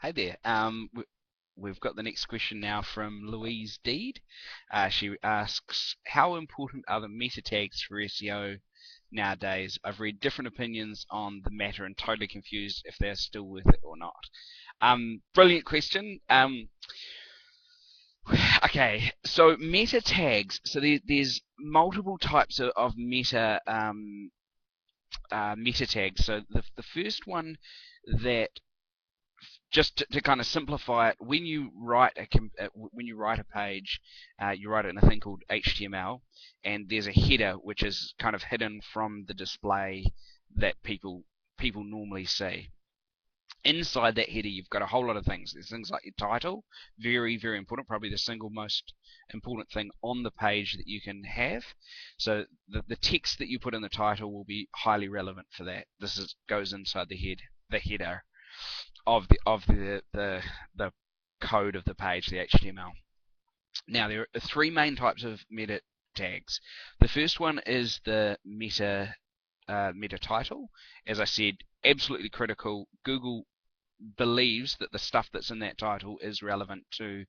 Hi there. We've got the next question now from Louise Deed. She asks, how important are the meta tags for SEO nowadays? I've read different opinions on the matter and totally confused if they're still worth it or not. Brilliant question. Okay, so meta tags. So there's multiple types of meta tags. So the first one that just to kind of simplify it, when you write a page, you write it in a thing called HTML, and there's a header which is kind of hidden from the display that people normally see. Inside that header, you've got a whole lot of things. There's things like your title, very important, probably the single most important thing on the page that you can have. So the text that you put in the title will be highly relevant for that. Goes inside the header of the code of the page, the HTML. Now there are three main types of meta tags. The first one is the meta title. As I said, absolutely critical. Google believes that the stuff that's in that title is relevant to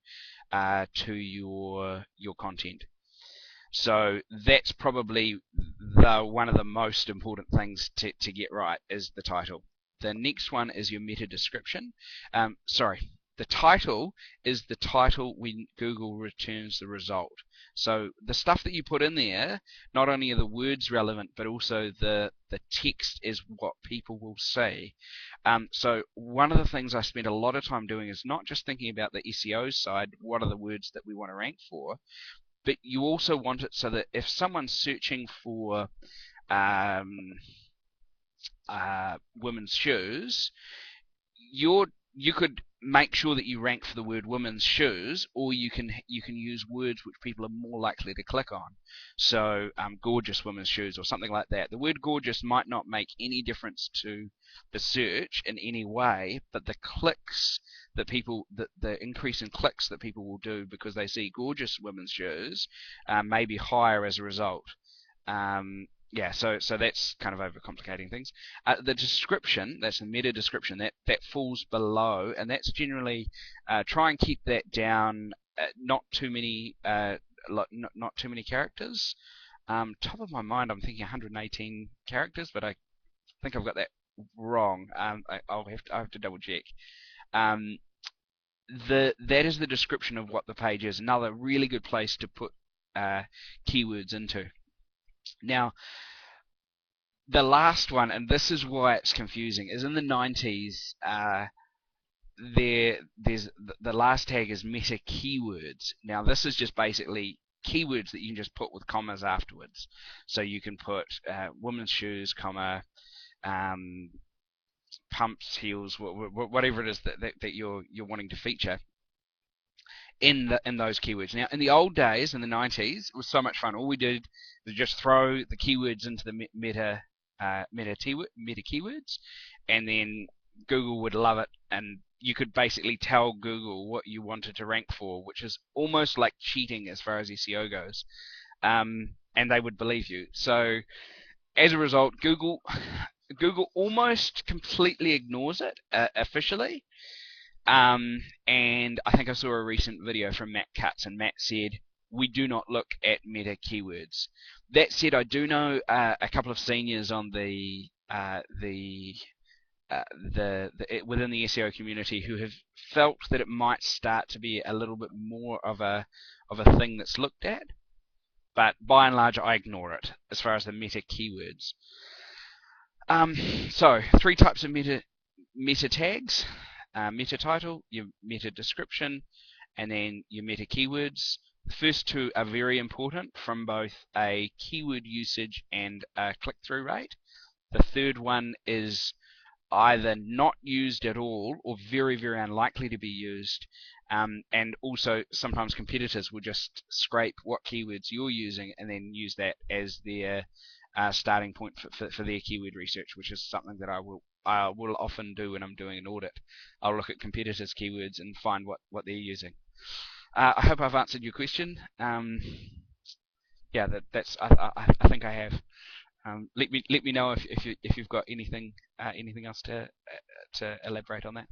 your content. So that's probably one of the most important things to get right is the title. The next one is your meta description. Sorry, the title is the title when Google returns the result. So the stuff that you put in there, not only are the words relevant, but also the text is what people will see. So one of the things I spend a lot of time doing is not just thinking about the SEO side, what are the words that we want to rank for, but you also want it so that if someone's searching for um, women's shoes, you could make sure that you rank for the word women's shoes, or you can use words which people are more likely to click on. So gorgeous women's shoes or something like that. The word gorgeous might not make any difference to the search in any way, but the clicks that the increase in clicks that people will do because they see gorgeous women's shoes may be higher as a result. Yeah, so that's kind of overcomplicating things. The description, that's a meta description, that falls below, and that's generally try and keep that down, not too many, not too many characters. Top of my mind, I'm thinking 118 characters, but I think I've got that wrong. I'll have to double check. Um, that is the description of what the page is. Another really good place to put keywords into. Now, the last one, and this is why it's confusing, is in the 90s. There's the last tag is meta keywords. Now, this is just basically keywords that you can just put with commas afterwards. So you can put women's shoes, comma, um, pumps, heels, whatever it is that you're wanting to feature in those keywords. Now, in the old days, in the 90s, it was so much fun. All we did was just throw the keywords into the meta keywords, and then Google would love it, and you could basically tell Google what you wanted to rank for, which is almost like cheating as far as SEO goes, and they would believe you. So as a result, Google almost completely ignores it officially. And I think I saw a recent video from Matt Cutts, and Matt said, we do not look at meta keywords. That said, I do know a couple of seniors on within the SEO community who have felt that it might start to be a little bit more of a thing that's looked at, but by and large I ignore it as far as the meta keywords. So three types of meta tags. Meta title, your meta description, and then your meta keywords. The first two are very important from both a keyword usage and a click-through rate. The third one is either not used at all or very unlikely to be used. And also sometimes competitors will just scrape what keywords you're using and then use that as their starting point for their keyword research, which is something that I will often do when I'm doing an audit. I'll look at competitors' keywords and find what they're using. I hope I've answered your question. Yeah, that's I think I have. Let me know if you've got anything else to elaborate on that.